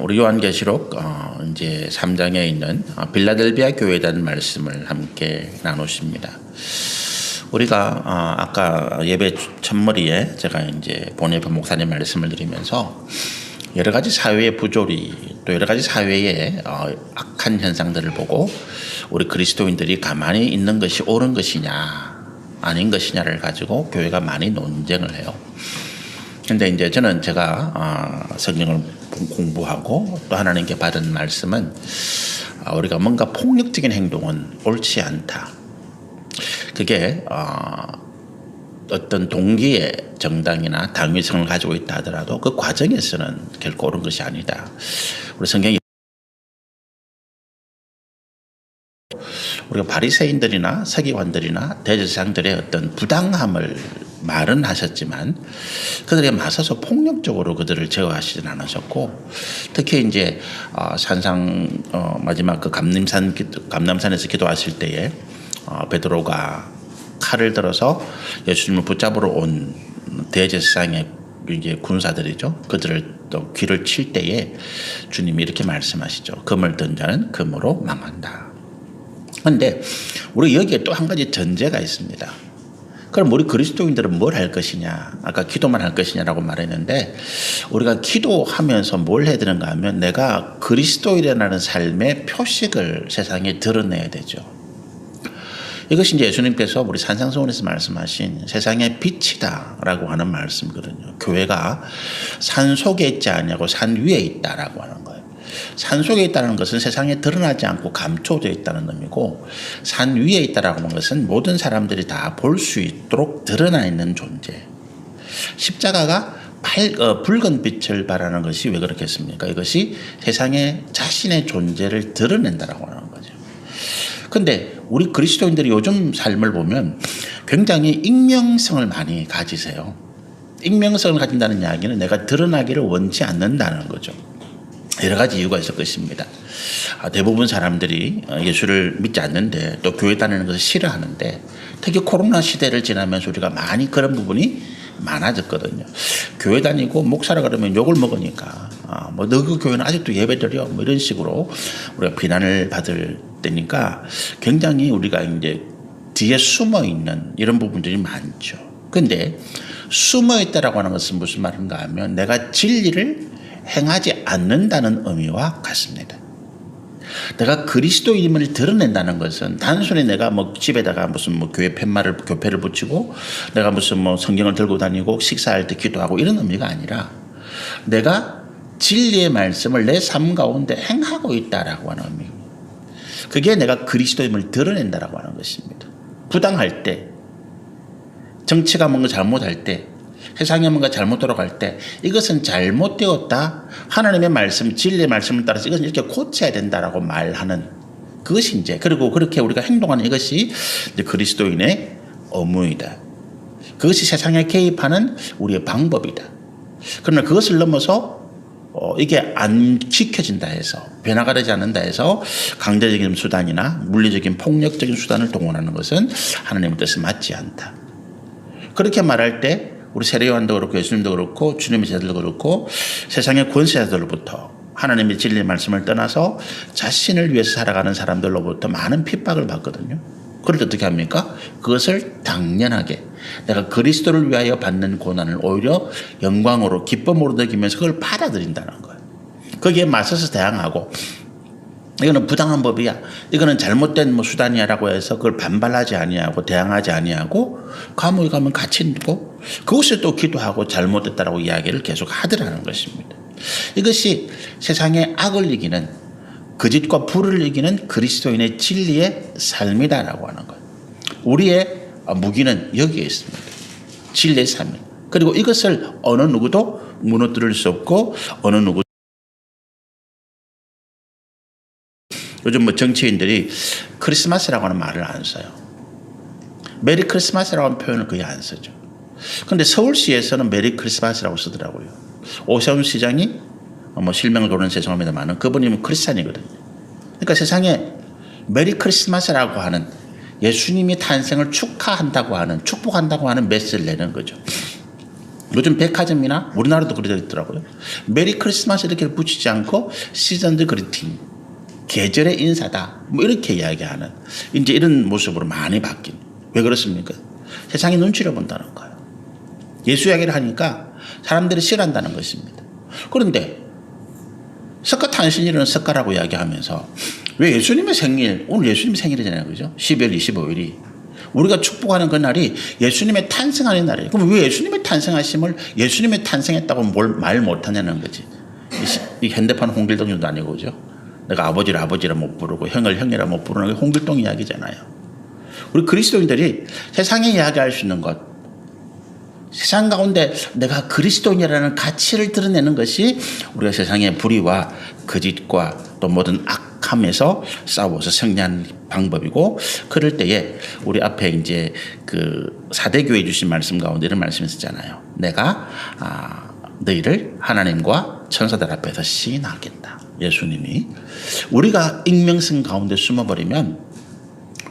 우리 요한계시록 이제 3장에 있는 빌라델비아 교회에 대한 말씀을 함께 나누십니다. 우리가 아까 예배 첫머리에 제가 이제 본예배 목사님 말씀을 드리면서 여러 가지 사회의 부조리 또 여러 가지 사회의 악한 현상들을 보고 우리 그리스도인들이 가만히 있는 것이 옳은 것이냐 아닌 것이냐를 가지고 교회가 많이 논쟁을 해요. 근데 이제 저는 제가 성경을 공부하고 또 하나님께 받은 말씀은 우리가 뭔가 폭력적인 행동은 옳지 않다. 그게 어떤 동기의 정당이나 당위성을 가지고 있다 하더라도 그 과정에서는 결코 옳은 것이 아니다. 우리 성경이 우리가 바리새인들이나 서기관들이나 대제사장들의 어떤 부당함을 말은 하셨지만 그들에 맞서서 폭력적으로 그들을 제어하시진 않으셨고, 특히 이제 산상 마지막 그 감람산에서 기도하실 때에 베드로가 칼을 들어서 예수님을 붙잡으러 온 대제사장의 이제 군사들이죠. 그들을 또 귀를 칠 때에 주님이 이렇게 말씀하시죠. 금을 든 자는 금으로 망한다. 그런데 우리 여기에 또 한 가지 전제가 있습니다. 그럼 우리 그리스도인들은 뭘 할 것이냐? 아까 기도만 할 것이냐라고 말했는데, 우리가 기도하면서 뭘 해야 되는가 하면 내가 그리스도인이라는 삶의 표식을 세상에 드러내야 되죠. 이것이 이제 예수님께서 우리 산상수훈에서 말씀하신 세상의 빛이다라고 하는 말씀이거든요. 교회가 산 속에 있지 않냐고 산 위에 있다라고 하는 거예요. 산 속에 있다는 것은 세상에 드러나지 않고 감춰져 있다는 의미고, 산 위에 있다라고 하는 것은 모든 사람들이 다 볼 수 있도록 드러나 있는 존재. 십자가가 붉은 빛을 발하는 것이 왜 그렇겠습니까? 이것이 세상에 자신의 존재를 드러낸다라고 하는 거죠. 근데 우리 그리스도인들이 요즘 삶을 보면 굉장히 익명성을 많이 가지세요. 익명성을 가진다는 이야기는 내가 드러나기를 원치 않는다는 거죠. 여러 가지 이유가 있을 것입니다. 대부분 사람들이 예수를 믿지 않는데 또 교회 다니는 것을 싫어하는데, 특히 코로나 시대를 지나면서 우리가 많이 그런 부분이 많아졌거든요. 교회 다니고 목사라 그러면 욕을 먹으니까 너 그 교회는 아직도 예배드려 뭐 이런 식으로 우리가 비난을 받을 때니까 굉장히 우리가 이제 뒤에 숨어 있는 이런 부분들이 많죠. 근데 숨어 있다라고 하는 것은 무슨 말인가 하면 내가 진리를 행하지 않는다는 의미와 같습니다. 내가 그리스도인임을 드러낸다는 것은 단순히 내가 뭐 집에다가 무슨 뭐 교회 교패를 붙이고 내가 무슨 뭐 성경을 들고 다니고 식사할 때 기도하고 이런 의미가 아니라 내가 진리의 말씀을 내 삶 가운데 행하고 있다라고 하는 의미입니다. 그게 내가 그리스도임을 드러낸다라고 하는 것입니다. 부당할 때, 정치가 뭔가 잘못할 때, 세상에 뭔가 잘못 돌아갈 때 이것은 잘못되었다. 하나님의 말씀, 진리의 말씀을 따라서 이것은 이렇게 고쳐야 된다라고 말하는 그것이 이제, 그리고 그렇게 우리가 행동하는 이것이 이제 그리스도인의 업무이다. 그것이 세상에 개입하는 우리의 방법이다. 그러나 그것을 넘어서 이게 안 지켜진다 해서, 변화가 되지 않는다 해서 강제적인 수단이나 물리적인 폭력적인 수단을 동원하는 것은 하나님의 뜻에 맞지 않다. 그렇게 말할 때 우리 세례요한도 그렇고 예수님도 그렇고 주님의 제자들도 그렇고 세상의 권세자들로부터 하나님의 진리의 말씀을 떠나서 자신을 위해서 살아가는 사람들로부터 많은 핍박을 받거든요. 그럴 때 어떻게 합니까? 그것을 당연하게 내가 그리스도를 위하여 받는 고난을 오히려 영광으로 기쁨으로 느끼면서 그걸 받아들인다는 거예요. 거기에 맞서서 대항하고 이거는 부당한 법이야, 이거는 잘못된 뭐 수단이야라고 해서 그걸 반발하지 아니하고 대항하지 아니하고 감옥에 가면 같이 두고 그것을 또 기도하고 잘못됐다라고 이야기를 계속 하더라는 것입니다. 이것이 세상의 악을 이기는, 거짓과 불을 이기는 그리스도인의 진리의 삶이다라고 하는 거예요. 우리의 무기는 여기에 있습니다. 진리의 삶. 그리고 이것을 어느 누구도 무너뜨릴 수 없고 어느 누구 요즘 뭐 정치인들이 크리스마스라고 하는 말을 안 써요. 메리 크리스마스라고 하는 표현을 거의 안 쓰죠. 그런데 서울시에서는 메리 크리스마스라고 쓰더라고요. 오세훈 시장이 뭐 실명을 거는 죄송합니다만 그분이 크리스찬이거든요. 그러니까 세상에 메리 크리스마스라고 하는 예수님이 탄생을 축하한다고 하는, 축복한다고 하는 메시지를 내는 거죠. 요즘 백화점이나 우리나라도 그렇게 있더라고요. 메리 크리스마스 이렇게 붙이지 않고 시즌드 그리팅, 계절의 인사다. 뭐 이렇게 이야기하는 이제 이런 모습으로 많이 바뀐. 왜 그렇습니까? 세상이 눈치를 본다는 거예요. 예수 이야기를 하니까 사람들이 싫어한다는 것입니다. 그런데 석가탄신일은 석가라고 이야기하면서 왜 예수님의 생일, 오늘 예수님 생일이잖아요. 그죠? 12월 25일이. 우리가 축복하는 그날이 예수님의 탄생하는 날이에요. 그럼 왜 예수님의 탄생하심을 예수님의 탄생했다고 말 못하냐는 거지. 이 현대판 홍길동님도 아니고, 그죠? 내가 아버지를 아버지라 못 부르고 형을 형이라 못 부르는 게 홍길동 이야기잖아요. 우리 그리스도인들이 세상에 이야기할 수 있는 것, 세상 가운데 내가 그리스도인이라는 가치를 드러내는 것이 우리가 세상의 불의와 거짓과 또 모든 악함에서 싸워서 승리하는 방법이고, 그럴 때에 우리 앞에 이제 그 사대교회 주신 말씀 가운데 이런 말씀이 있었잖아요. 내가 너희를 하나님과 천사들 앞에서 시인하겠다. 예수님이. 우리가 익명성 가운데 숨어버리면,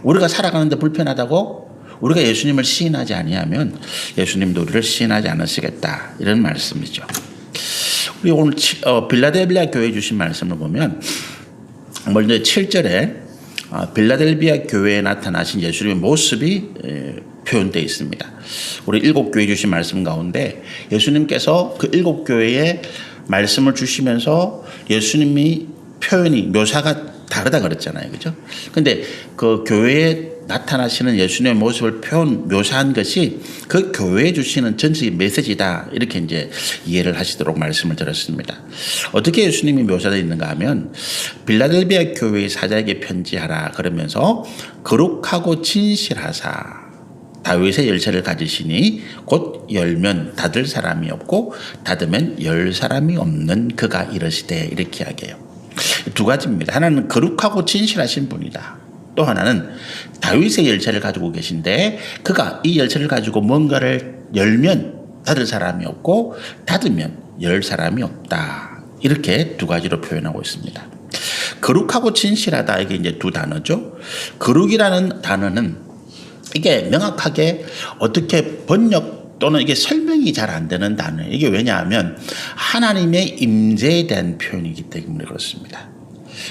우리가 살아가는데 불편하다고 우리가 예수님을 시인하지 아니하면 예수님도 우리를 시인하지 않으시겠다. 이런 말씀이죠. 우리 오늘 빌라델비아 교회 주신 말씀을 보면 먼저 7절에 빌라델비아 교회에 나타나신 예수님의 모습이 표현되어 있습니다. 우리 7교회 주신 말씀 가운데 예수님께서 그 7교회에 말씀을 주시면서 예수님이 표현이 묘사가 다르다 그랬잖아요. 그죠? 근데 그 교회에 나타나시는 예수님의 모습을 묘사한 것이 그 교회에 주시는 전적인 메시지다. 이렇게 이제 이해를 하시도록 말씀을 드렸습니다. 어떻게 예수님이 묘사되어 있는가 하면 빌라델비아 교회의 사자에게 편지하라 그러면서 거룩하고 진실하사 다윗의 열쇠를 가지시니 곧 열면 닫을 사람이 없고 닫으면 열 사람이 없는 그가 이르시되, 이렇게 이야기해요. 두 가지입니다. 하나는 거룩하고 진실하신 분이다. 또 하나는 다윗의 열쇠를 가지고 계신데 그가 이 열쇠를 가지고 뭔가를 열면 닫을 사람이 없고 닫으면 열 사람이 없다. 이렇게 두 가지로 표현하고 있습니다. 거룩하고 진실하다, 이게 이제 두 단어죠. 거룩이라는 단어는 이게 명확하게 어떻게 번역 또는 이게 설명이 잘 안 되는 단어예요. 이게 왜냐하면 하나님의 임재에 대한 표현이기 때문에 그렇습니다.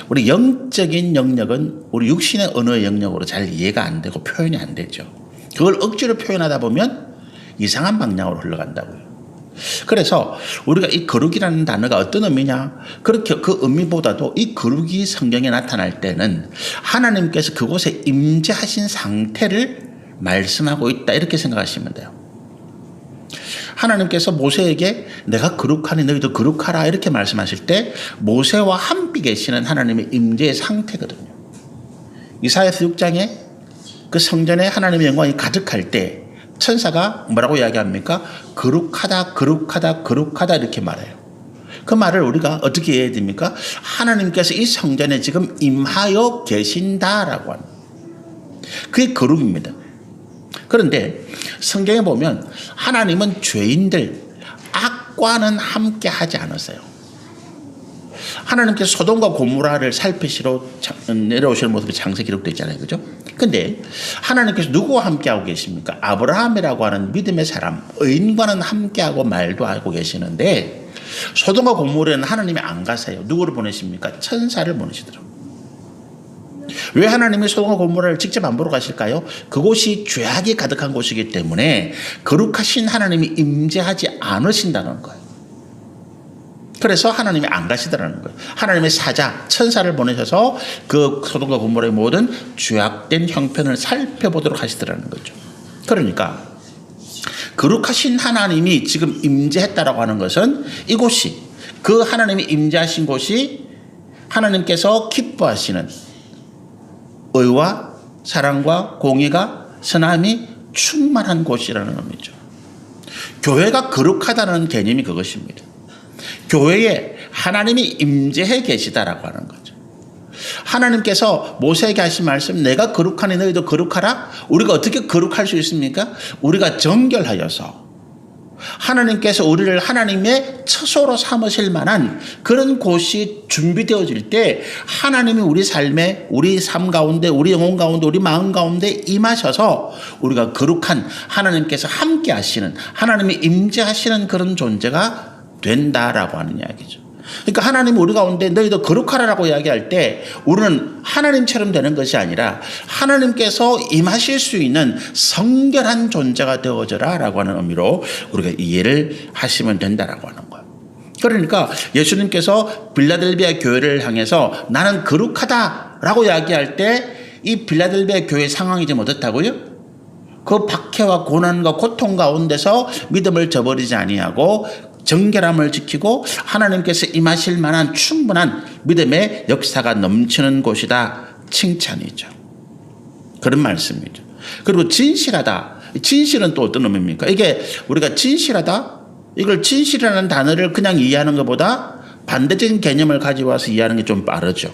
우리 영적인 영역은 우리 육신의 언어의 영역으로 잘 이해가 안 되고 표현이 안 되죠. 그걸 억지로 표현하다 보면 이상한 방향으로 흘러간다고요. 그래서 우리가 이 거룩이라는 단어가 어떤 의미냐, 그렇게 그 의미보다도 이 거룩이 성경에 나타날 때는 하나님께서 그곳에 임재하신 상태를 말씀하고 있다, 이렇게 생각하시면 돼요. 하나님께서 모세에게 내가 거룩하니 너희도 거룩하라 이렇게 말씀하실 때 모세와 함께 계시는 하나님의 임재의 상태거든요. 이사야서 6장에 그 성전에 하나님의 영광이 가득할 때 천사가 뭐라고 이야기합니까? 거룩하다 거룩하다 거룩하다 이렇게 말해요. 그 말을 우리가 어떻게 이해해야 됩니까? 하나님께서 이 성전에 지금 임하여 계신다라고 하는, 그게 거룩입니다. 그런데 성경에 보면 하나님은 죄인들, 악과는 함께 하지 않았어요. 하나님께서 소돔과 고모라를 살피시러 내려오시는 모습이 창세기 기록되어 있잖아요. 그죠? 근데 하나님께서 누구와 함께하고 계십니까? 아브라함이라고 하는 믿음의 사람, 의인과는 함께하고 말도 하고 계시는데 소돔과 고모라는 하나님이 안 가세요. 누구를 보내십니까? 천사를 보내시더라고요. 왜 하나님이 소돔과 고모라를 직접 안 보러 가실까요? 그곳이 죄악이 가득한 곳이기 때문에 거룩하신 하나님이 임재하지 않으신다는 거예요. 그래서 하나님이 안 가시더라는 거예요. 하나님의 사자, 천사를 보내셔서 그 소돔과 고모라의 모든 죄악된 형편을 살펴보도록 하시더라는 거죠. 그러니까 거룩하신 하나님이 지금 임재했다라고 하는 것은 이곳이, 그 하나님이 임재하신 곳이 하나님께서 기뻐하시는 의와 사랑과 공의가 선함이 충만한 곳이라는 의미죠. 교회가 거룩하다는 개념이 그것입니다. 교회에 하나님이 임재해 계시다라고 하는 거죠. 하나님께서 모세에게 하신 말씀, 내가 거룩하니 너희도 거룩하라. 우리가 어떻게 거룩할 수 있습니까? 우리가 정결하여서 하나님께서 우리를 하나님의 처소로 삼으실 만한 그런 곳이 준비되어질 때 하나님이 우리 삶에, 우리 삶 가운데, 우리 영혼 가운데, 우리 마음 가운데 임하셔서 우리가 거룩한 하나님께서 함께 하시는, 하나님이 임재하시는 그런 존재가 된다라고 하는 이야기죠. 그러니까 하나님이 우리 가운데 너희도 거룩하라라고 이야기할 때 우리는 하나님처럼 되는 것이 아니라 하나님께서 임하실 수 있는 성결한 존재가 되어져라 라고 하는 의미로 우리가 이해를 하시면 된다라고 하는 거예요. 그러니까 예수님께서 빌라델비아 교회를 향해서 나는 거룩하다라고 이야기할 때 이 빌라델비아 교회 상황이 좀 어떻다고요? 그 박해와 고난과 고통 가운데서 믿음을 저버리지 아니하고 정결함을 지키고 하나님께서 임하실 만한 충분한 믿음의 역사가 넘치는 곳이다. 칭찬이죠. 그런 말씀이죠. 그리고 진실하다. 진실은 또 어떤 의미입니까? 이게 우리가 진실하다? 이걸 진실이라는 단어를 그냥 이해하는 것보다 반대적인 개념을 가지고 와서 이해하는 게 좀 빠르죠.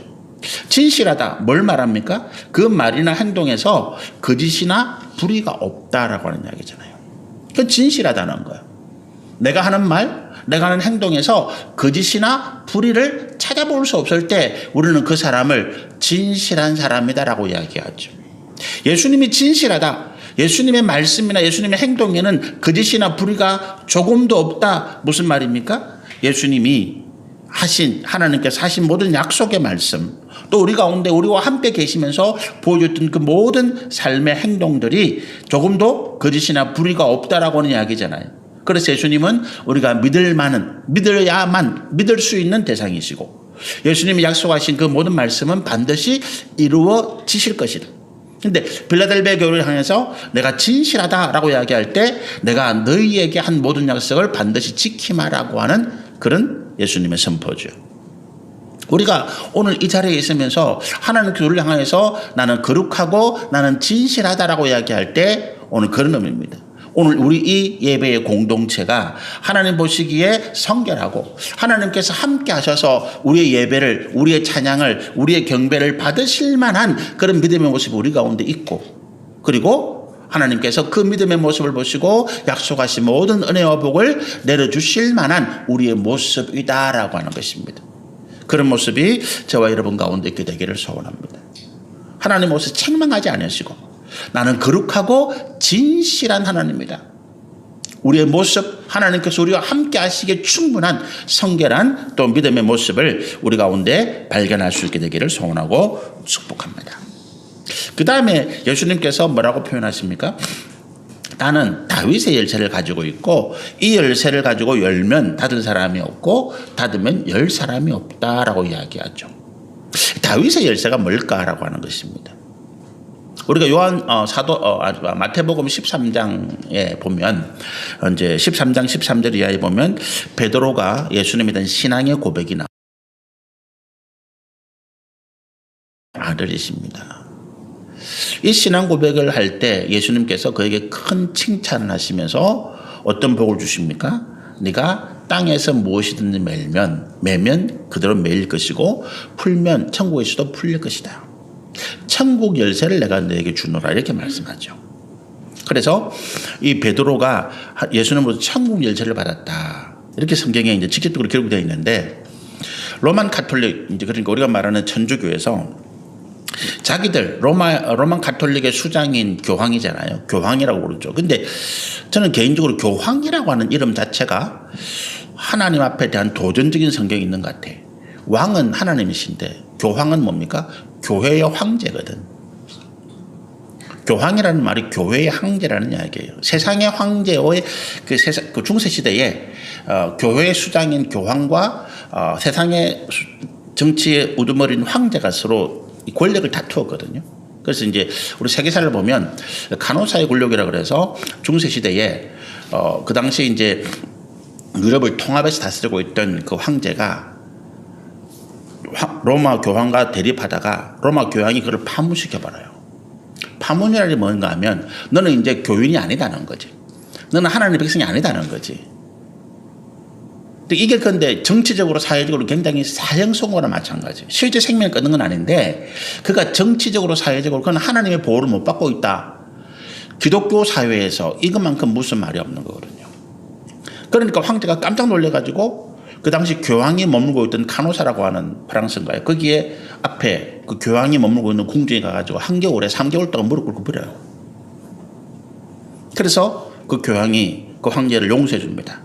진실하다. 뭘 말합니까? 그 말이나 행동에서 거짓이나 불의가 없다라고 하는 이야기잖아요. 그건 진실하다는 거예요. 내가 하는 말, 내가 하는 행동에서 거짓이나 불의를 찾아볼 수 없을 때 우리는 그 사람을 진실한 사람이다라고 이야기하죠. 예수님이 진실하다. 예수님의 말씀이나 예수님의 행동에는 거짓이나 불의가 조금도 없다. 무슨 말입니까? 예수님이 하나님께서 하신 모든 약속의 말씀, 또 우리 가운데 우리와 함께 계시면서 보여줬던 그 모든 삶의 행동들이 조금도 거짓이나 불의가 없다라고 하는 이야기잖아요. 그래서 예수님은 우리가 믿어야만 믿을 수 있는 대상이시고 예수님이 약속하신 그 모든 말씀은 반드시 이루어지실 것이다. 그런데 빌라델비아 교회를 향해서 내가 진실하다라고 이야기할 때 내가 너희에게 한 모든 약속을 반드시 지키마라고 하는 그런 예수님의 선포죠. 우리가 오늘 이 자리에 있으면서 하나님 교회를 향해서 나는 거룩하고 나는 진실하다라고 이야기할 때 오늘 그런 의미입니다. 오늘 우리 이 예배의 공동체가 하나님 보시기에 성결하고 하나님께서 함께 하셔서 우리의 예배를, 우리의 찬양을, 우리의 경배를 받으실 만한 그런 믿음의 모습이 우리 가운데 있고, 그리고 하나님께서 그 믿음의 모습을 보시고 약속하신 모든 은혜와 복을 내려주실 만한 우리의 모습이다라고 하는 것입니다. 그런 모습이 저와 여러분 가운데 있게 되기를 소원합니다. 하나님 모습 책망하지 않으시고 나는 거룩하고 진실한 하나님이다. 우리의 모습, 하나님께서 우리와 함께 하시기에 충분한 성결한 또 믿음의 모습을 우리 가운데 발견할 수 있게 되기를 소원하고 축복합니다. 그 다음에 예수님께서 뭐라고 표현하십니까? 나는 다윗의 열쇠를 가지고 있고 이 열쇠를 가지고 열면 닫을 사람이 없고 닫으면 열 사람이 없다라고 이야기하죠. 다윗의 열쇠가 뭘까라고 하는 것입니다. 우리가 마태복음 13장에 보면 이제 13장 13절 이하에 보면 베드로가 예수님에 대한 신앙의 고백이 나옵니다. 아들이십니다. 이 신앙 고백을 할 때 예수님께서 그에게 큰 칭찬을 하시면서 어떤 복을 주십니까? 네가 땅에서 무엇이든지 매면 그대로 매일 것이고 풀면 천국에서도 풀릴 것이다. 천국 열쇠를 내가 너에게 주노라 이렇게 말씀하죠. 그래서 이 베드로가 예수님으로부터 천국 열쇠를 받았다. 이렇게 성경에 이제 직접적으로 기록되어 있는데 로만 가톨릭 이제 그러니까 우리가 말하는 천주교에서 자기들 로만 가톨릭의 수장인 교황이잖아요. 교황이라고 부르죠. 근데 저는 개인적으로 교황이라고 하는 이름 자체가 하나님 앞에 대한 도전적인 성경이 있는 것 같아. 왕은 하나님이신데 교황은 뭡니까? 교회의 황제거든. 교황이라는 말이 교회의 황제라는 이야기예요. 세상의 황제의 그 중세 시대에 교회의 수장인 교황과 세상의 정치의 우두머리인 황제가 서로 권력을 다투었거든요. 그래서 이제 우리 세계사를 보면 간호사의 권력이라 그래서 중세 시대에 그 당시 이제 유럽을 통합해서 다스리고 있던 그 황제가 로마 교황과 대립하다가 로마 교황이 그를 파문시켜버려요. 파문이라는 게 뭔가 하면 너는 이제 교인이 아니다는 거지. 너는 하나님의 백성이 아니다는 거지. 이게 그런데 정치적으로 사회적으로 굉장히 사형선고나 마찬가지. 실제 생명을 끊는 건 아닌데 그가 정치적으로 사회적으로 그건 하나님의 보호를 못 받고 있다. 기독교 사회에서 이것만큼 무슨 말이 없는 거거든요. 그러니까 황제가 깜짝 놀래가지고 그 당시 교황이 머물고 있던 카노사라고 하는 프랑스인가요? 거기에 앞에 그 교황이 머물고 있는 궁전에 가가지고 한겨울에 3개월 동안 무릎 꿇고 빌어요. 그래서 그 교황이 그 황제를 용서해 줍니다.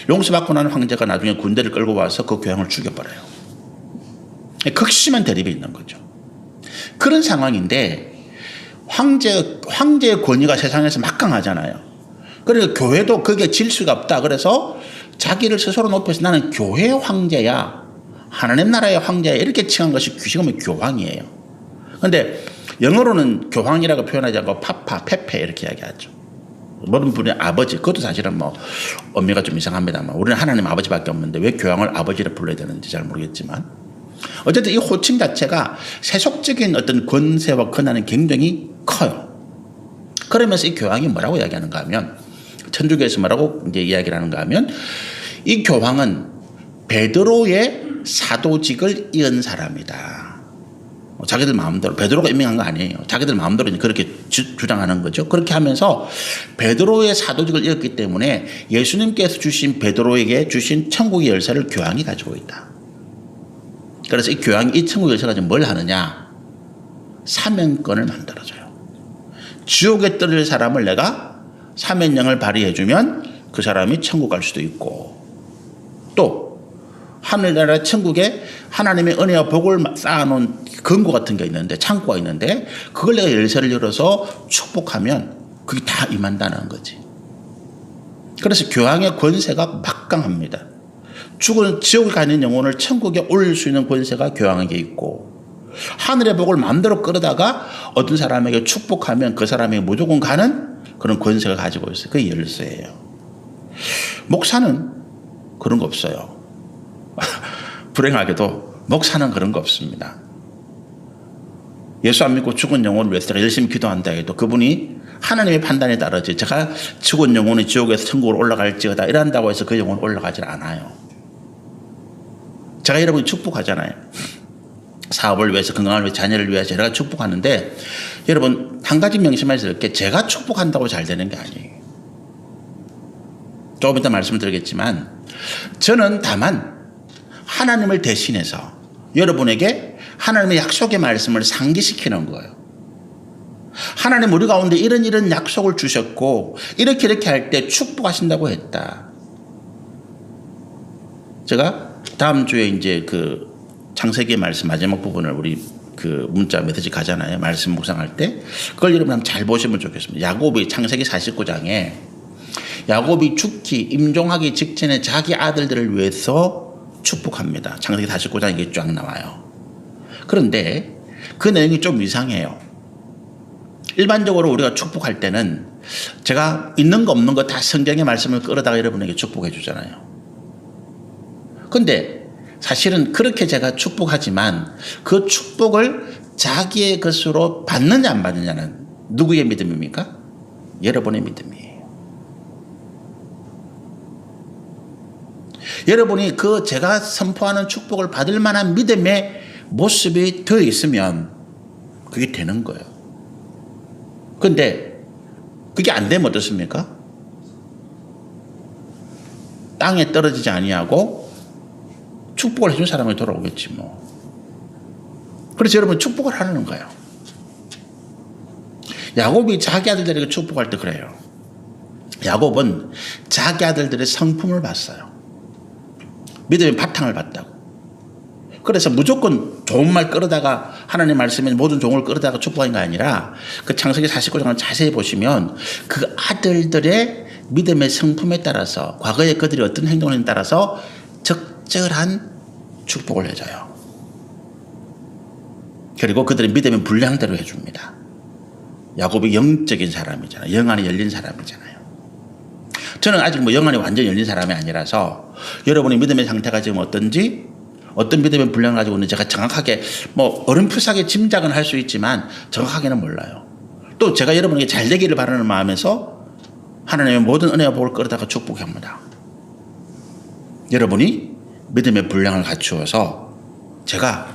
용서받고 나는 황제가 나중에 군대를 끌고 와서 그 교황을 죽여버려요. 극심한 대립이 있는 거죠. 그런 상황인데 황제의 권위가 세상에서 막강하잖아요. 그러니까 교회도 거기에 질 수가 없다. 그래서 자기를 스스로 높여서 나는 교회 황제야, 하나님 나라의 황제야, 이렇게 칭한 것이 귀식하면 교황이에요. 그런데 영어로는 교황이라고 표현하지 않고 파파, 페페 이렇게 이야기하죠. 모든 분의 아버지, 그것도 사실은 뭐 의미가 좀 이상합니다만 우리는 하나님 아버지밖에 없는데 왜 교황을 아버지를 불러야 되는지 잘 모르겠지만 어쨌든 이 호칭 자체가 세속적인 어떤 권세와 권한은 굉장히 커요. 그러면서 이 교황이 뭐라고 이야기하는가 하면, 천주교에서 뭐라고 이제 이야기를 하는가 하면, 이 교황은 베드로의 사도직을 이은 사람이다. 자기들 마음대로, 베드로가 임명한 거 아니에요. 자기들 마음대로 그렇게 주장하는 거죠. 그렇게 하면서 베드로의 사도직을 이었기 때문에 예수님께서 주신 베드로에게 주신 천국의 열쇠를 교황이 가지고 있다. 그래서 이 교황이 이 천국의 열쇠 가지고 뭘 하느냐? 사면권을 만들어줘요. 지옥에 떨어질 사람을 내가 사면령을 발휘해주면 그 사람이 천국 갈 수도 있고, 또 하늘나라 천국에 하나님의 은혜와 복을 쌓아놓은 금고 같은 게 있는데, 창고가 있는데 그걸 내가 열쇠를 열어서 축복하면 그게 다 임한다는 거지. 그래서 교황의 권세가 막강합니다. 죽은 지옥에 가는 영혼을 천국에 올릴 수 있는 권세가 교황에게 있고, 하늘의 복을 마음대로 끌어다가 어떤 사람에게 축복하면 그 사람에게 무조건 가는 그런 권세가 가지고 있어요. 그게 열쇠예요. 목사는 그런 거 없어요. 불행하게도 목사는 그런 거 없습니다. 예수 안 믿고 죽은 영혼을 위해서 제가 열심히 기도한다 해도 그분이 하나님의 판단에 따라서 제가 죽은 영혼이 지옥에서 천국으로 올라갈지어다 이런다고 해서 그 영혼 올라가질 않아요. 제가 여러분 축복하잖아요. 사업을 위해서, 건강을 위해서, 자녀를 위해서 제가 축복하는데, 여러분 한 가지 명심하셔야 될 게, 제가 축복한다고 잘 되는 게 아니에요. 조금 이따 말씀드리겠지만 저는 다만 하나님을 대신해서 여러분에게 하나님의 약속의 말씀을 상기시키는 거예요. 하나님 우리 가운데 이런 약속을 주셨고 이렇게 할 때 축복하신다고 했다. 제가 다음 주에 이제 그 창세기 말씀 마지막 부분을 우리 그 문자 메시지 가잖아요. 말씀 묵상할 때 그걸 여러분 한번 잘 보시면 좋겠습니다. 야곱이 창세기 49장에 야곱이 죽기 임종하기 직전에 자기 아들들을 위해서 축복합니다. 창세기 49장에 이게 쫙 나와요. 그런데 그 내용이 좀 이상해요. 일반적으로 우리가 축복할 때는 제가 있는 거 없는 거 다 성경의 말씀을 끌어다가 여러분에게 축복해 주잖아요. 근데 사실은 그렇게 제가 축복하지만 그 축복을 자기의 것으로 받느냐 안 받느냐는 누구의 믿음입니까? 여러분의 믿음이에요. 여러분이 그 제가 선포하는 축복을 받을 만한 믿음의 모습이 되어 있으면 그게 되는 거예요. 그런데 그게 안 되면 어떻습니까? 땅에 떨어지지 아니하고 축복을 해준 사람이 돌아오겠지 뭐. 그래서 여러분 축복을 하는 거예요. 야곱이 자기 아들들에게 축복할 때 그래요. 야곱은 자기 아들들의 성품을 봤어요. 믿음의 바탕을 봤다고. 그래서 무조건 좋은 말 끌어다가 하나님 말씀에 모든 종을 끌어다가 축복하는 게 아니라 그 창세기 49장을 자세히 보시면 그 아들들의 믿음의 성품에 따라서 과거에 그들이 어떤 행동을 했는지에 따라서 적절한 축복을 해줘요. 그리고 그들의 믿음의 분량대로 해줍니다. 야곱이 영적인 사람이잖아요. 영안이 열린 사람이잖아요. 저는 아직 뭐 영안이 완전히 열린 사람이 아니라서 여러분의 믿음의 상태가 지금 어떤지, 어떤 믿음의 분량을 가지고 있는지 제가 정확하게 뭐 어렴풋하게 짐작은 할 수 있지만 정확하게는 몰라요. 또 제가 여러분에게 잘 되기를 바라는 마음에서 하나님의 모든 은혜와 복을 끌어다가 축복합니다. 여러분이 믿음의 분량을 갖추어서 제가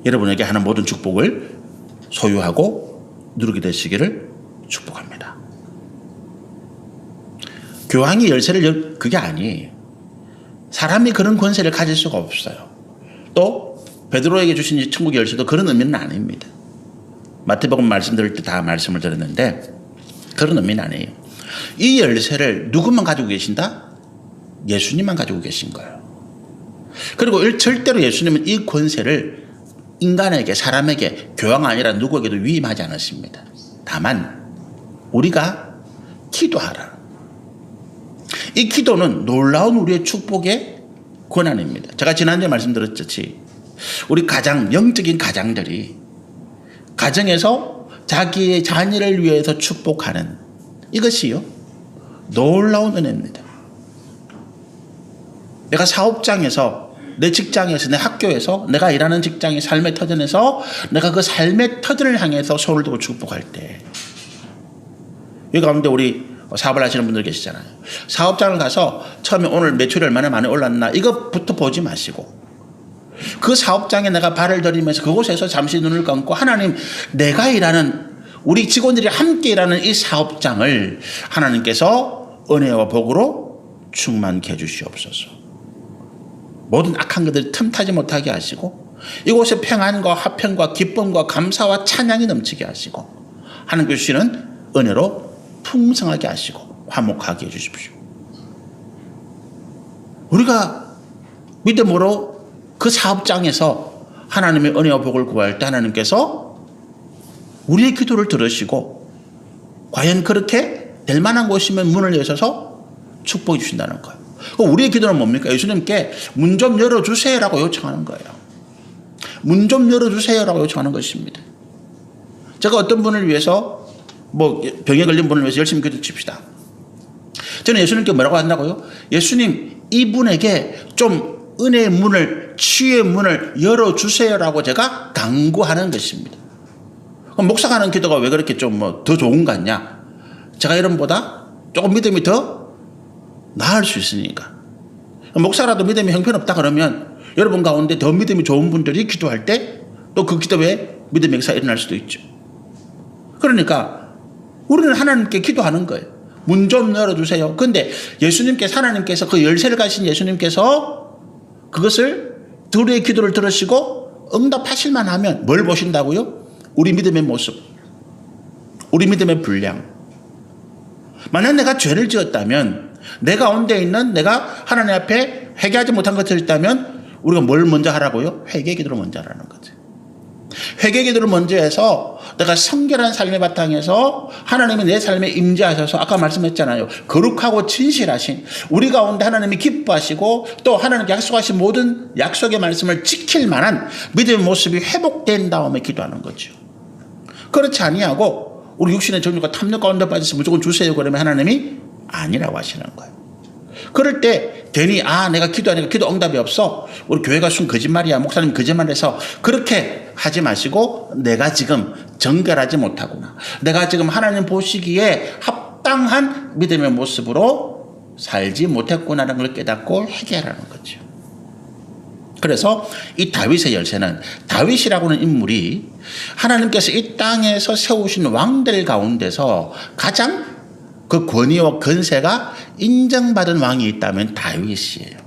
여러분에게 하는 모든 축복을 소유하고 누리게 되시기를 축복합니다. 교황이 열쇠를 그게 아니에요. 사람이 그런 권세를 가질 수가 없어요. 또 베드로에게 주신 천국의 열쇠도 그런 의미는 아닙니다. 마태복음 말씀 들을 때 다 말씀을 드렸는데 그런 의미는 아니에요. 이 열쇠를 누구만 가지고 계신다? 예수님만 가지고 계신 거예요. 그리고 절대로 예수님은 이 권세를 인간에게, 사람에게, 교황 아니라 누구에게도 위임하지 않았습니다. 다만 우리가 기도하라. 이 기도는 놀라운 우리의 축복의 권한입니다. 제가 지난주에 말씀드렸듯이 우리 가장 영적인 가장들이 가정에서 자기의 자녀를 위해서 축복하는 이것이요 놀라운 은혜입니다. 내가 사업장에서, 내 직장에서, 내 학교에서, 내가 일하는 직장의 삶의 터전에서 내가 그 삶의 터전을 향해서 손을 들고 축복할 때, 이 가운데 우리 사업을 하시는 분들 계시잖아요. 사업장을 가서 처음에 오늘 매출이 얼마나 많이 올랐나 이것부터 보지 마시고 그 사업장에 내가 발을 들이면서 그곳에서 잠시 눈을 감고 하나님, 내가 일하는, 우리 직원들이 함께 일하는 이 사업장을 하나님께서 은혜와 복으로 충만케 해주시옵소서. 모든 악한 것들이 틈타지 못하게 하시고 이곳에 평안과 화평과 기쁨과 감사와 찬양이 넘치게 하시고 하나님께 주시는 은혜로 풍성하게 하시고 화목하게 해주십시오. 우리가 믿음으로 그 사업장에서 하나님의 은혜와 복을 구할 때 하나님께서 우리의 기도를 들으시고 과연 그렇게 될 만한 곳이면 문을 여셔서 축복해 주신다는 거예요. 우리의 기도는 뭡니까? 예수님께 문 좀 열어주세요라고 요청하는 거예요. 문 좀 열어주세요라고 요청하는 것입니다. 제가 어떤 분을 위해서 병에 걸린 분을 위해서 열심히 기도 칩시다. 저는 예수님께 뭐라고 한다고요? 예수님, 이분에게 좀 은혜의 문을, 치유의 문을 열어주세요라고 제가 당구하는 것입니다. 그럼 목사가 하는 기도가 왜 그렇게 좀 더 좋은 것 같냐? 제가 여러분보다 조금 믿음이 더 나을 수 있으니까. 목사라도 믿음이 형편없다 그러면 여러분 가운데 더 믿음이 좋은 분들이 기도할 때 또 그 기도에 믿음의 역사가 일어날 수도 있죠. 그러니까 우리는 하나님께 기도하는 거예요. 문 좀 열어주세요. 그런데 예수님께서, 하나님께서, 그 열쇠를 가신 예수님께서 그것을 우리의 기도를 들으시고 응답하실만 하면 뭘 보신다고요? 우리 믿음의 모습, 우리 믿음의 분량. 만약 내가 죄를 지었다면, 내 가운데 있는 내가 하나님 앞에 회개하지 못한 것을 있다면 우리가 뭘 먼저 하라고요? 회개 기도를 먼저 하라는 거죠. 회개 기도를 먼저 해서 내가 성결한 삶의 바탕에서 하나님이 내 삶에 임재하셔서 아까 말씀했잖아요. 거룩하고 진실하신 우리 가운데 하나님이 기뻐하시고 또 하나님께 약속하신 모든 약속의 말씀을 지킬 만한 믿음의 모습이 회복된 다음에 기도하는 거죠. 그렇지 아니하고 우리 육신의 정욕과 탐욕 가운데 빠져서 무조건 주세요 그러면 하나님이 아니라고 하시는 거예요. 그럴 때 괜히 내가 기도하니까 기도 응답이 없어. 우리 교회가 순 거짓말이야. 목사님 거짓말해서 그렇게 하지 마시고 내가 지금 정결하지 못하구나. 내가 지금 하나님 보시기에 합당한 믿음의 모습으로 살지 못했구나라는 걸 깨닫고 회개하라는 거죠. 그래서 이 다윗의 열쇠는 다윗이라고 하는 인물이 하나님께서 이 땅에서 세우신 왕들 가운데서 가장 그 권위와 권세가 인정받은 왕이 있다면 다윗이에요.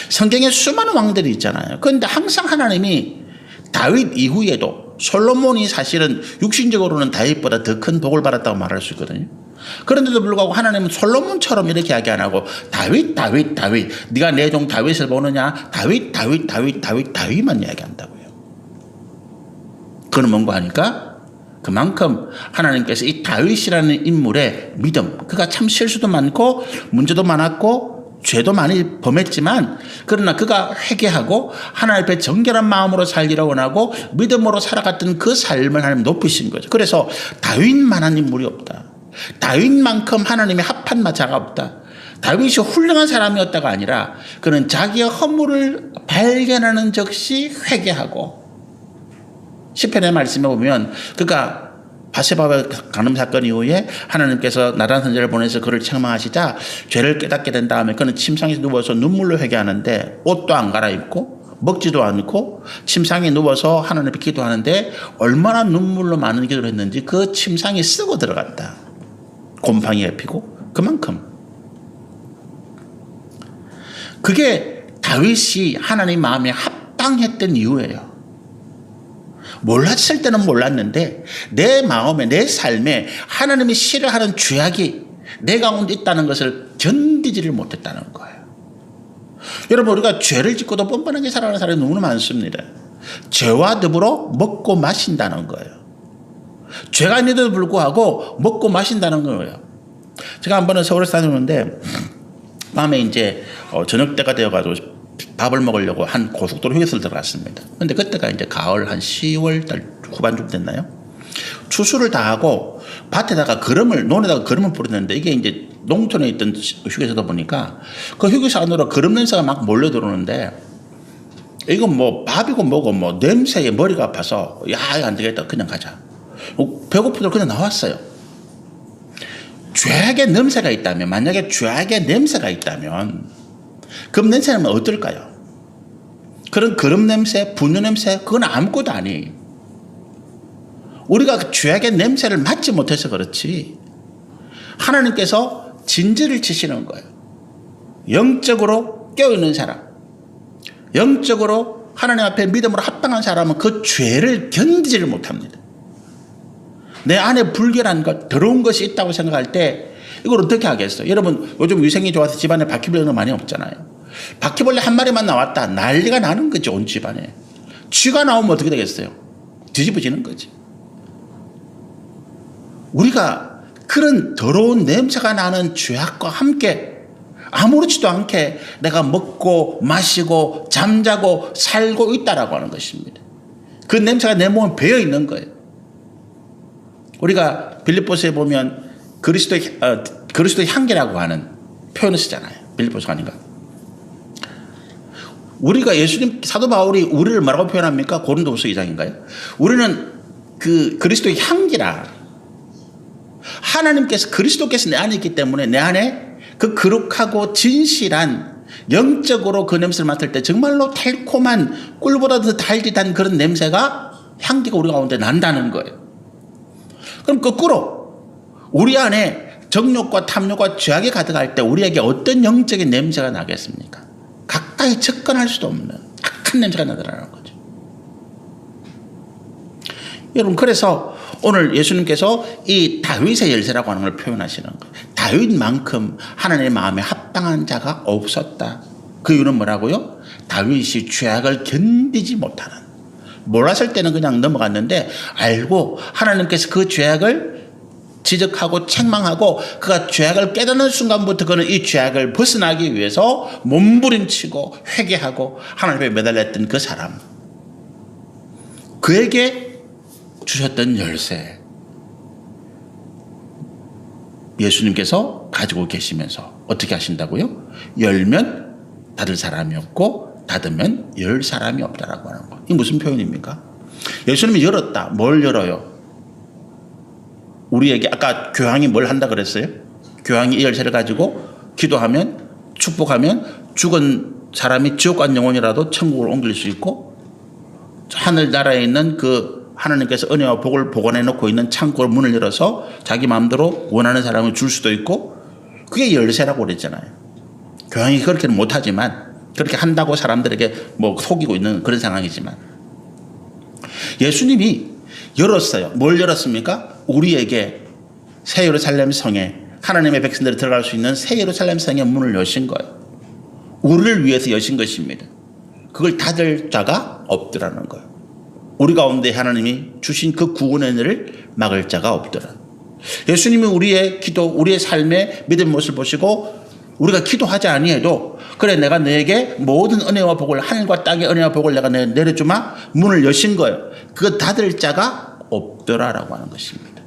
성경에 수많은 왕들이 있잖아요. 그런데 항상 하나님이 다윗 이후에도 솔로몬이 사실은 육신적으로는 다윗보다 더 큰 복을 받았다고 말할 수 있거든요. 그런데도 불구하고 하나님은 솔로몬처럼 이렇게 이야기 안 하고 다윗 네가 내 종 다윗을 보느냐? 다윗만 이야기한다고요. 그건 뭔가 하니까 그만큼 하나님께서 이 다윗이라는 인물의 믿음, 그가 참 실수도 많고 문제도 많았고 죄도 많이 범했지만 그러나 그가 회개하고 하나님 앞에 정결한 마음으로 살기를 원하고 믿음으로 살아갔던 그 삶을 하나님 높이신 거죠. 그래서 다윗만한 인물이 없다. 다윗만큼 하나님의 합한 자가 없다. 다윗이 훌륭한 사람이었다가 아니라 그는 자기의 허물을 발견하는 즉시 회개하고 시편의 말씀에 보면 그가 바세바와 간음 사건 이후에 하나님께서 나단 선지자를 보내서 그를 책망하시자 죄를 깨닫게 된 다음에 그는 침상에 누워서 눈물로 회개하는데 옷도 안 갈아입고 먹지도 않고 침상에 누워서 하나님 앞에 기도하는데 얼마나 눈물로 많은 기도를 했는지 그 침상이 쓰고 들어갔다. 곰팡이가 피고 그만큼 그게 다윗이 하나님 마음에 합당했던 이유예요. 몰랐을 때는 몰랐는데 내 마음에 내 삶에 하나님이 싫어하는 죄악이 내 가운데 있다는 것을 견디지를 못했다는 거예요. 여러분, 우리가 죄를 짓고도 뻔뻔하게 살아가는 사람이 너무나 많습니다. 죄와 더불어 먹고 마신다는 거예요. 죄가 아닌데도 불구하고 먹고 마신다는 거예요. 제가 한 번은 서울에서 다녔는데 밤에 이제 저녁 때가 되어가지고 밥을 먹으려고 한 고속도로 휴게소를 들어갔습니다. 근데 그때가 이제 가을 한 10월 달 후반쯤 됐나요? 추수를 다 하고 밭에다가 논에다가 거름을 뿌렸는데 이게 이제 농촌에 있던 휴게소다 보니까 그 휴게소 안으로 거름 냄새가 막 몰려 들어오는데 이건 뭐 밥이고 뭐고 뭐 냄새에 머리가 아파서 야, 이거 안 되겠다. 그냥 가자. 배고프다 그냥 나왔어요. 죄악의 냄새가 있다면, 만약에 죄악의 냄새가 있다면 그 냄새는 어떨까요? 그런 거름 냄새, 분유 냄새, 그건 아무것도 아니에요. 우리가 그 죄악의 냄새를 맡지 못해서 그렇지 하나님께서 진지를 치시는 거예요. 영적으로 깨어있는 사람, 영적으로 하나님 앞에 믿음으로 합당한 사람은 그 죄를 견디지를 못합니다. 내 안에 불결한 것, 더러운 것이 있다고 생각할 때 이걸 어떻게 하겠어요? 여러분, 요즘 위생이 좋아서 집안에 바퀴벌레가 많이 없잖아요. 바퀴벌레 한 마리만 나왔다 난리가 나는 거죠. 온 집안에. 쥐가 나오면 어떻게 되겠어요? 뒤집어지는 거지. 우리가 그런 더러운 냄새가 나는 죄악과 함께 아무렇지도 않게 내가 먹고 마시고 잠자고 살고 있다라고 하는 것입니다. 그 냄새가 내 몸에 배어 있는 거예요. 우리가 빌립보서에 보면 그리스도의 향기라고 하는 표현을 쓰잖아요. 빌립보서가 아닌가? 우리가 예수님, 사도 바울이 우리를 뭐라고 표현합니까? 고린도후서 2장인가요? 우리는 그 그리스도의 향기라. 하나님께서, 그리스도께서 내 안에 있기 때문에 내 안에 그 거룩하고 진실한, 영적으로 그 냄새를 맡을 때 정말로 달콤한, 꿀보다 더 달깃한 그런 냄새가, 향기가 우리 가운데 난다는 거예요. 그럼 거꾸로 우리 안에 정욕과 탐욕과 죄악이 가득할 때 우리에게 어떤 영적인 냄새가 나겠습니까? 가까이 접근할 수도 없는 악한 냄새가 나더라는 거죠. 여러분, 그래서 오늘 예수님께서 이 다윗의 열쇠라고 하는 걸 표현하시는 거예요. 다윗만큼 하나님의 마음에 합당한 자가 없었다. 그 이유는 뭐라고요? 다윗이 죄악을 견디지 못하는, 몰랐을 때는 그냥 넘어갔는데 알고 하나님께서 그 죄악을 지적하고 책망하고 그가 죄악을 깨닫는 순간부터 그는 이 죄악을 벗어나기 위해서 몸부림치고 회개하고 하나님께 매달렸던 그 사람, 그에게 주셨던 열쇠, 예수님께서 가지고 계시면서 어떻게 하신다고요? 열면 닫을 사람이 없고 닫으면 열 사람이 없다라고 하는 거. 이게 무슨 표현입니까? 예수님이 열었다. 뭘 열어요? 우리에게 아까 교황이 뭘 한다 그랬어요? 교황이 이 열쇠를 가지고 기도하면, 축복하면 죽은 사람이 지옥 간 영혼이라도 천국으로 옮길 수 있고, 하늘나라에 있는 그 하나님께서 은혜와 복을 보관해 놓고 있는 창고 문을 열어서 자기 마음대로 원하는 사람을 줄 수도 있고, 그게 열쇠라고 그랬잖아요. 교황이 그렇게는 못하지만, 그렇게 한다고 사람들에게 뭐 속이고 있는 그런 상황이지만, 예수님이 열었어요. 뭘 열었습니까? 우리에게 새 예루살렘 성에, 하나님의 백성들이 들어갈 수 있는 새 예루살렘 성의 문을 여신 거예요. 우리를 위해서 여신 것입니다. 그걸 닫을 자가 없더라는 거예요. 우리 가운데 하나님이 주신 그 구원의 은혜를 막을 자가 없더라. 예수님이 우리의 기도, 우리의 삶의 믿음의 모습을 보시고 우리가 기도하지 아니해도 그래 내가 너에게 모든 은혜와 복을, 하늘과 땅의 은혜와 복을 내가 내려주마, 문을 여신 거예요. 그거 닫을 자가 없더라라고 하는 것입니다.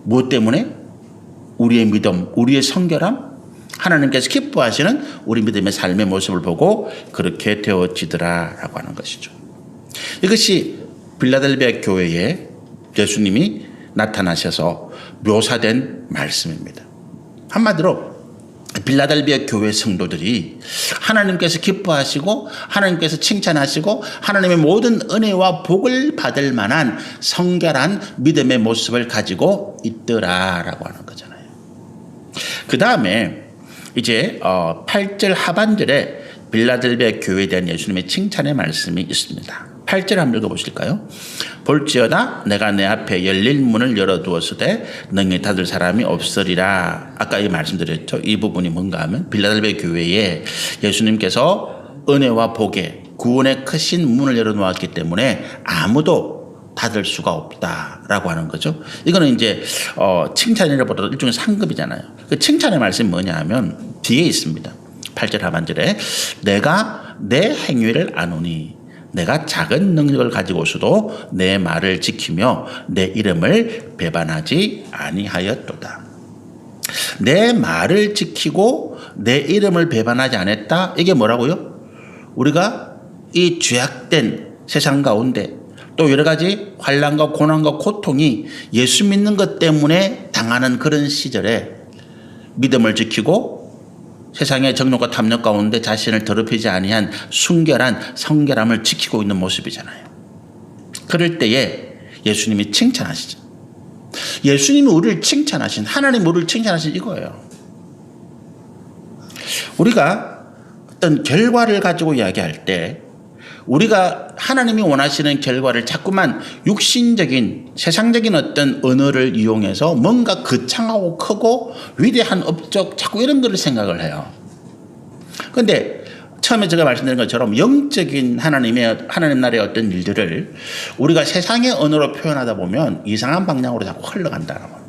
무엇 때문에? 우리의 믿음, 우리의 성결함, 하나님께서 기뻐하시는 우리 믿음의 삶의 모습을 보고 그렇게 되어지더라라고 하는 것이죠. 이것이 빌라델비아 교회에 예수님이 나타나셔서 묘사된 말씀입니다. 한마디로 빌라델비아 교회 성도들이 하나님께서 기뻐하시고 하나님께서 칭찬하시고 하나님의 모든 은혜와 복을 받을 만한 성결한 믿음의 모습을 가지고 있더라라고 하는 거잖아요. 그 다음에 이제 8절 하반절에 빌라델베 교회에 대한 예수님의 칭찬의 말씀이 있습니다. 8절 한번 읽어보실까요? 볼지어다 내가 내 앞에 열린 문을 열어두었으되 능히 닫을 사람이 없으리라. 아까 이 말씀드렸죠. 이 부분이 뭔가 하면 빌라델베 교회에 예수님께서 은혜와 복의 구원의 크신 문을 열어놓았기 때문에 아무도 닫을 수가 없다라고 하는 거죠. 이거는 이제 칭찬이라보다 일종의 상급이잖아요. 그 칭찬의 말씀이 뭐냐 하면 뒤에 있습니다. 8절 하반절에 내가 내 행위를 아노니 내가 작은 능력을 가지고서도 내 말을 지키며 내 이름을 배반하지 아니하였도다. 내 말을 지키고 내 이름을 배반하지 않았다. 이게 뭐라고요? 우리가 이 죄악된 세상 가운데 또 여러 가지 환난과 고난과 고통이 예수 믿는 것 때문에 당하는 그런 시절에 믿음을 지키고 세상의 정욕과 탐욕 가운데 자신을 더럽히지 아니한 순결한 성결함을 지키고 있는 모습이잖아요. 그럴 때에 예수님이 칭찬하시죠. 예수님이 우리를 칭찬하신, 하나님 우리를 칭찬하신 이거예요. 우리가 어떤 결과를 가지고 이야기할 때 우리가 하나님이 원하시는 결과를 자꾸만 육신적인 세상적인 어떤 언어를 이용해서 뭔가 거창하고 크고 위대한 업적 자꾸 이런 거를 생각을 해요. 그런데 처음에 제가 말씀드린 것처럼 영적인 하나님 나라의 어떤 일들을 우리가 세상의 언어로 표현하다 보면 이상한 방향으로 자꾸 흘러간다는 거예요.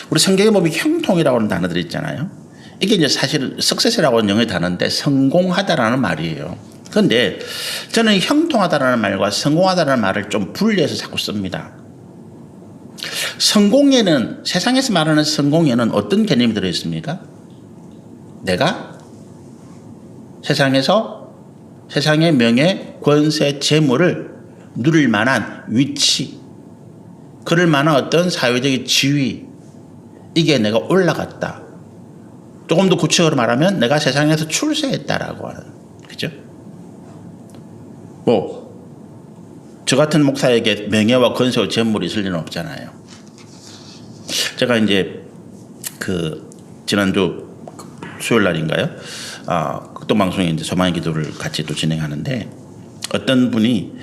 우리 성경에 보면 형통이라고 하는 단어들이 있잖아요. 이게 이제 사실 석세스라고 하는 영어의 단어인데 성공하다라는 말이에요. 그런데 저는 형통하다라는 말과 성공하다라는 말을 좀 분리해서 자꾸 씁니다. 성공에는, 세상에서 말하는 성공에는 어떤 개념이 들어있습니까? 내가 세상에서 세상의 명예, 권세, 재물을 누릴 만한 위치, 그럴 만한 어떤 사회적인 지위, 이게 내가 올라갔다. 조금 더 구체적으로 말하면 내가 세상에서 출세했다라고 하는, 그죠? 저 같은 목사에게 명예와 권세와 재물이 있을 리는 없잖아요. 제가 이제 지난주 수요일 날인가요? 극동방송에 이제 소망의 기도를 같이 또 진행하는데 어떤 분이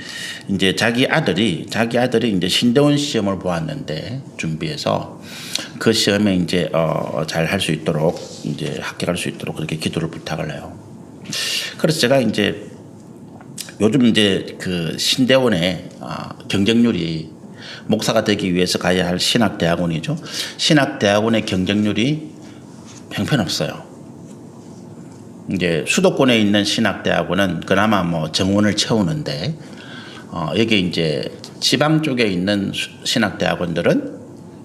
이제 자기 아들이 이제 신대원 시험을 보았는데 준비해서 그 시험에 이제 잘 할 수 있도록 이제 합격할 수 있도록 그렇게 기도를 부탁을 해요. 그래서 제가 이제 요즘 이제 그 신대원의 경쟁률이 목사가 되기 위해서 가야 할 신학대학원이죠. 신학대학원의 경쟁률이 형편없어요. 이제 수도권에 있는 신학대학원은 그나마 뭐 정원을 채우는데 여기 이제 지방 쪽에 있는 신학대학원들은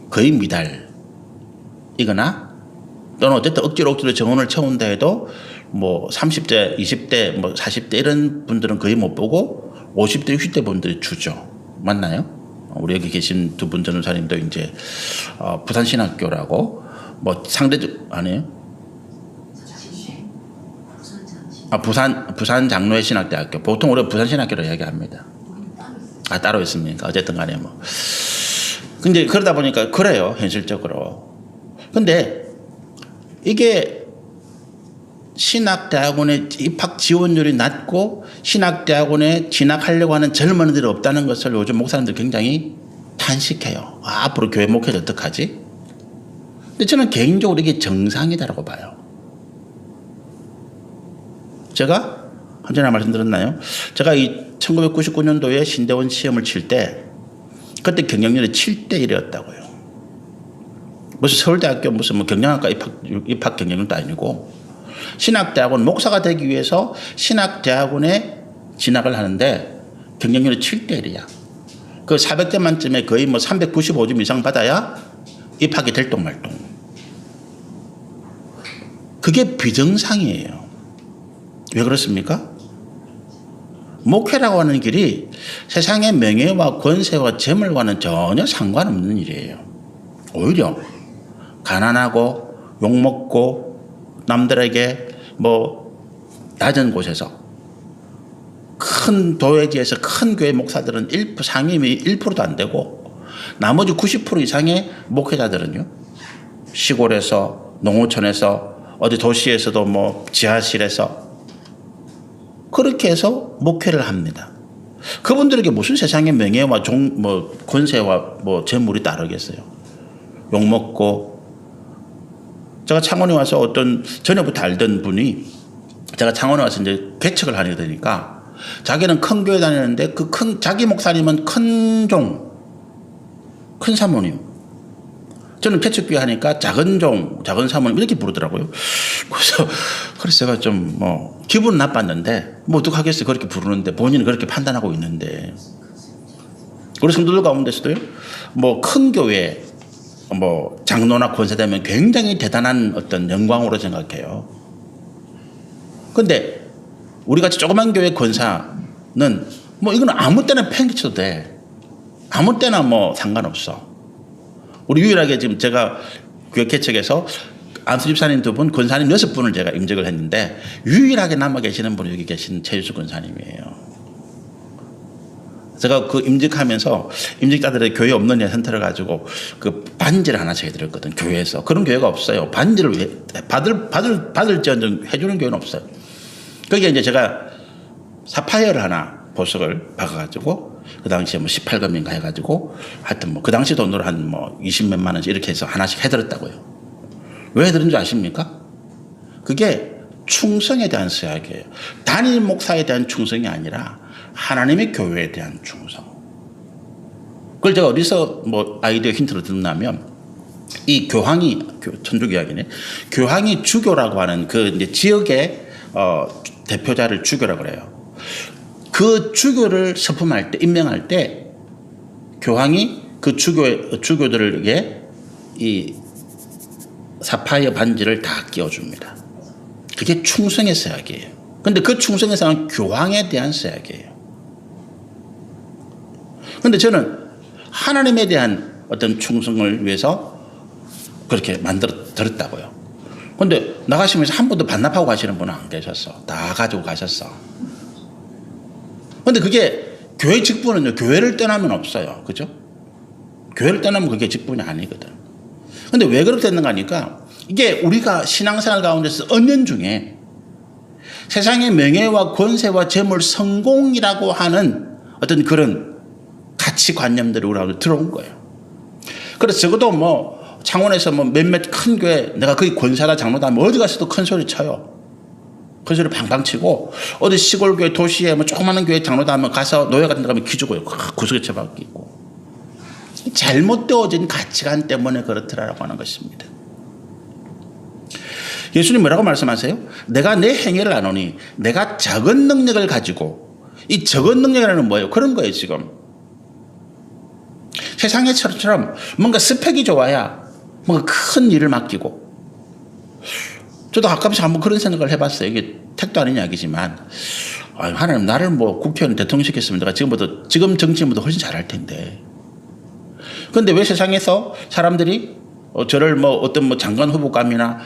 거의 미달이거나 또는 어쨌든 억지로 정원을 채운다 해도 뭐 30대, 20대, 뭐 40대 이런 분들은 거의 못 보고 50대, 60대 분들이 주죠. 맞나요? 우리 여기 계신 두 분 전도사님도 이제 부산신학교라고 뭐 상대적 아니에요? 부산 장로의 신학대학교. 보통 우리가 부산신학교로 이야기합니다. 따로 있습니까? 어쨌든 간에 뭐. 근데 그러다 보니까 그래요, 현실적으로. 근데 이게 신학대학원의 입학 지원율이 낮고 신학대학원에 진학하려고 하는 젊은이들이 없다는 것을 요즘 목사님들 굉장히 탄식해요. 앞으로 교회 목회를 어떡하지? 근데 저는 개인적으로 이게 정상이다라고 봐요. 제가 언제나 말씀드렸나요? 제가 이 1999년도에 신대원 시험을 칠 때 그때 경쟁률이 7대 1이었다고요. 무슨 서울대학교 무슨 뭐 경영학과 입학 경쟁률도 아니고 신학대학원 목사가 되기 위해서 신학대학원에 진학을 하는데 경쟁률이 7대 1이야. 그 400대 만점에 거의 뭐 395점 이상 받아야 입학이 될똥말똥. 그게 비정상이에요. 왜 그렇습니까? 목회라고 하는 길이 세상의 명예와 권세와 재물과는 전혀 상관없는 일이에요. 오히려 가난하고 욕먹고 남들에게 뭐 낮은 곳에서 큰 도회지에서 큰 교회 목사들은 상임이 1%도 안 되고 나머지 90% 이상의 목회자들은요 시골에서 농어촌에서 어디 도시에서도 뭐 지하실에서 그렇게 해서 목회를 합니다. 그분들에게 무슨 세상의 명예와 권세와 재물이 따르겠어요. 욕먹고. 제가 창원에 와서 어떤 전에부터 알던 분이 제가 창원에 와서 이제 개척을 하게 되니까 자기는 큰 교회 다니는데 자기 목사님은 큰 사모님. 저는 개척교회 하니까 작은 사모님 이렇게 부르더라고요. 그래서 제가 좀 기분은 나빴는데 어떡하겠어요. 그렇게 부르는데 본인은 그렇게 판단하고 있는데. 우리 성도들 가운데서도요. 큰 교회 장로나 권사되면 굉장히 대단한 어떤 영광으로 생각해요. 근데 우리 같이 조그만 교회 권사는 이거는 아무 때나 팽개쳐도 돼. 아무 때나 상관없어. 우리 유일하게 지금 제가 교회 개척에서 안수 집사님 2분, 권사님 6분을 제가 임직을 했는데 유일하게 남아 계시는 분이 여기 계신 최유수 권사님이에요. 제가 그 임직하면서 임직자들의 교회 없느냐 센터를 가지고 그 반지를 하나씩 해드렸거든, 교회에서. 그런 교회가 없어요. 반지를 받을지언정 해주는 교회는 없어요. 거기에 이제 제가 사파이어를 하나 보석을 박아가지고 그 당시에 18금인가 해가지고 하여튼 그 당시 돈으로 한 20몇만 원씩 이렇게 해서 하나씩 해드렸다고요. 왜 해드린 줄 아십니까? 그게 충성에 대한 서약이에요. 단임 목사에 대한 충성이 아니라 하나님의 교회에 대한 충성. 그걸 제가 어디서 아이디어 힌트를 듣냐면 이 천주교학이네. 교황이 주교라고 하는 그 이제 지역의 대표자를 주교라고 그래요. 그 주교를 서품할 때, 임명할 때 교황이 그 주교들에게 이 사파이어 반지를 다 끼워줍니다. 그게 충성의 서약이에요. 근데 그 충성의 서약은 교황에 대한 서약이에요. 근데 저는 하나님에 대한 어떤 충성을 위해서 그렇게 들었다고요. 근데 나가시면서 한 번도 반납하고 가시는 분은 안 계셨어. 다 가지고 가셨어. 근데 그게 교회 직분은요, 교회를 떠나면 없어요. 그죠? 교회를 떠나면 그게 직분이 아니거든. 근데 왜 그렇게 됐는가 하니까 이게 우리가 신앙생활 가운데서 언년 중에 세상의 명예와 권세와 재물, 성공이라고 하는 어떤 그런 가치관념들이 우리 가운데 들어온 거예요. 그래서 적어도 창원에서 몇몇 큰 교회, 내가 거기 권사다 장로다 하면 어디 가서도 큰 소리 쳐요. 큰 소리 팡팡 치고, 어디 시골 교회, 도시에 조그마한 교회 장로다 하면 가서 노예 같은 데 가면 기죽어요. 구석에 처박히고. 잘못되어진 가치관 때문에 그렇더라라고 하는 것입니다. 예수님 뭐라고 말씀하세요? 내가 내 행위를 아노니 내가 적은 능력을 가지고, 이 적은 능력이라는 뭐예요? 그런 거예요, 지금. 세상의 철처럼 뭔가 스펙이 좋아야 뭔가 큰 일을 맡기고. 저도 가끔씩 한번 그런 생각을 해봤어요. 이게 택도 아닌 이야기지만, 하나님 나를 국회의원 대통령 시켰으면 내가 지금 정치인보다 훨씬 잘할 텐데. 그런데 왜 세상에서 사람들이 저를 어떤 장관 후보감이나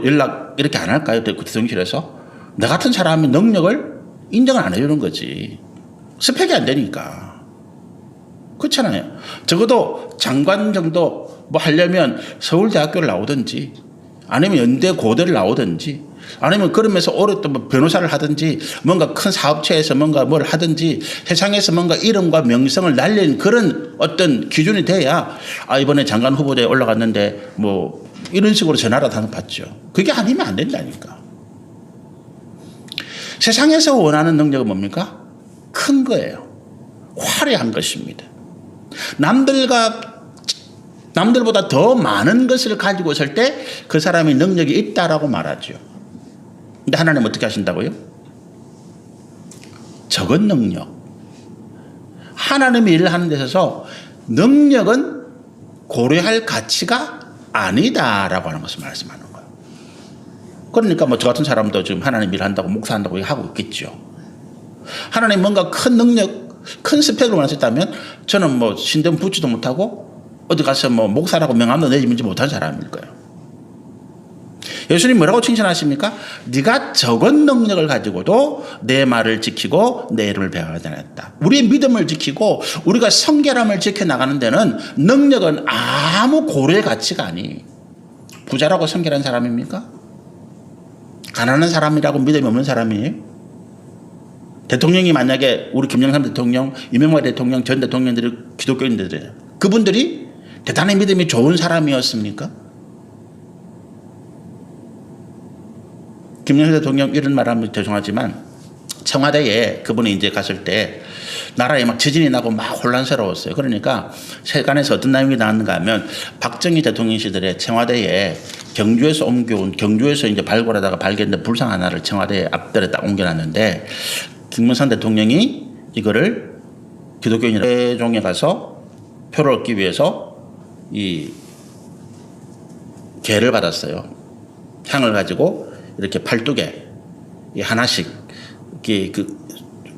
연락 이렇게 안 할까요? 그 대통령실에서. 나 같은 사람의 능력을 인정을 안 해주는 거지. 스펙이 안 되니까. 그렇잖아요. 적어도 장관 정도 하려면 서울대학교를 나오든지 아니면 연대 고대를 나오든지 아니면 그러면서 오랫동안 변호사를 하든지 뭔가 큰 사업체에서 뭔가 뭘 하든지 세상에서 뭔가 이름과 명성을 날린 그런 어떤 기준이 돼야 이번에 장관 후보대에 올라갔는데 이런 식으로 전화라도 하는 받죠. 그게 아니면 안 된다니까. 세상에서 원하는 능력은 뭡니까? 큰 거예요. 화려한 것입니다. 남들보다 더 많은 것을 가지고 있을 때 그 사람의 능력이 있다라고 말하죠. 근데 하나님 어떻게 하신다고요? 적은 능력. 하나님의 일을 하는 데 있어서 능력은 고려할 가치가 아니다라고 하는 것을 말씀하는 거예요. 그러니까 저 같은 사람도 지금 하나님 일을 한다고 목사한다고 하고 있겠죠. 하나님 뭔가 큰 능력, 큰 스펙을 원하셨다면 저는 신등 붙지도 못하고 어디 가서 목사라고 명함도 내지지 못한 사람일 거예요. 예수님 뭐라고 칭찬하십니까? 네가 적은 능력을 가지고도 내 말을 지키고 내 이름을 배워하지 않았다. 우리의 믿음을 지키고 우리가 성결함을 지켜나가는 데는 능력은 아무 고려의 가치가 아니. 부자라고 성결한 사람입니까? 가난한 사람이라고 믿음이 없는 사람이에요? 대통령이 만약에 우리 김영삼 대통령, 이명박 대통령, 전 대통령들이 기독교인들이에요. 그분들이 대단히 믿음이 좋은 사람이었습니까? 김영삼 대통령 이런 말하면 죄송하지만 청와대에 그분이 이제 갔을 때 나라에 막 지진이 나고 막 혼란스러웠어요. 그러니까 세간에서 어떤 내용이 나왔는가 하면 박정희 대통령 시절에 청와대에 경주에서 옮겨온, 경주에서 이제 발굴하다가 발견된 불상 하나를 청와대 앞들에 딱 옮겨놨는데 김영삼 대통령이 이거를 기독교인이라 세종에 가서 표를 얻기 위해서 이 개를 받았어요. 향을 가지고 이렇게 팔뚝에 하나씩 이렇게 그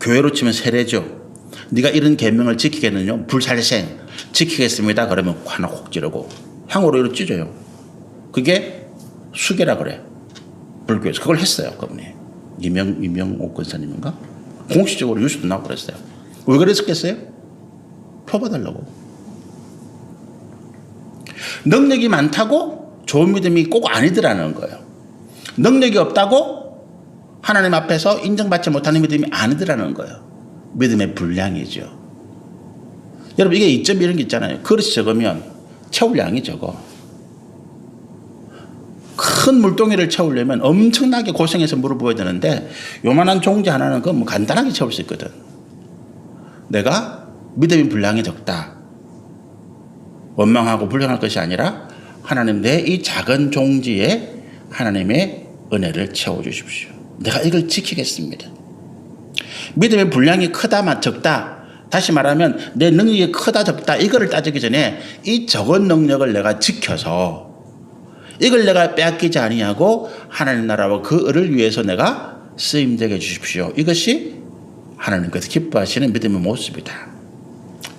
교회로 치면 세례죠. 네가 이런 계명을 지키겠느냐? 불살생 지키겠습니다. 그러면 하나 콕 찌르고 향으로 이렇게 찢어요. 그게 수계라 그래. 불교에서 그걸 했어요. 그분이 이명옥 권사님인가? 공식적으로 뉴스도 나오고 그랬어요. 왜 그랬었겠어요? 표 받으려고. 능력이 많다고 좋은 믿음이 꼭 아니더라는 거예요. 능력이 없다고 하나님 앞에서 인정받지 못하는 믿음이 아니더라는 거예요. 믿음의 분량이죠. 여러분 이게 2점 이런 게 있잖아요. 그릇이 적으면 채울 양이 적어. 큰 물동이를 채우려면 엄청나게 고생해서 물을 부어야 되는데 요만한 종지 하나는 그건 뭐 간단하게 채울 수 있거든. 내가 믿음의 분량이 적다. 원망하고 불평할 것이 아니라 하나님 내 이 작은 종지에 하나님의 은혜를 채워주십시오. 내가 이걸 지키겠습니다. 믿음의 분량이 크다 적다. 다시 말하면 내 능력이 크다 적다 이거를 따지기 전에 이 적은 능력을 내가 지켜서 이걸 내가 빼앗기지 아니하고 하나님 나라와 그 을을 위해서 내가 쓰임되게 해주십시오. 이것이 하나님께서 기뻐하시는 믿음의 모습이다.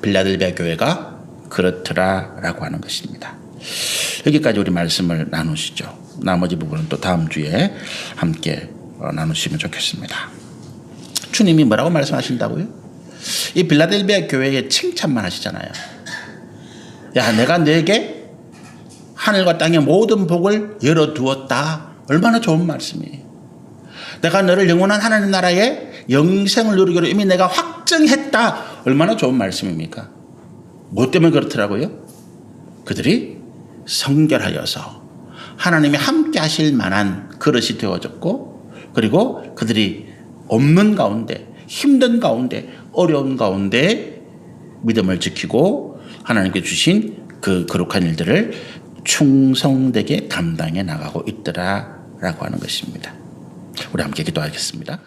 빌라델비아 교회가 그렇더라라고 하는 것입니다. 여기까지 우리 말씀을 나누시죠. 나머지 부분은 또 다음 주에 함께 나누시면 좋겠습니다. 주님이 뭐라고 말씀하신다고요? 이 빌라델비아 교회에 칭찬만 하시잖아요. 야, 내가 너에게 하늘과 땅의 모든 복을 열어두었다. 얼마나 좋은 말씀이에요. 내가 너를 영원한 하나님 나라의 영생을 누리기로 이미 내가 확정했다. 얼마나 좋은 말씀입니까? 뭐 때문에 그렇더라고요? 그들이 성결하여서 하나님이 함께 하실 만한 그릇이 되어졌고, 그리고 그들이 없는 가운데, 힘든 가운데, 어려운 가운데 믿음을 지키고 하나님께 주신 그 거룩한 일들을 충성되게 감당해 나가고 있더라라고 하는 것입니다. 우리 함께 기도하겠습니다.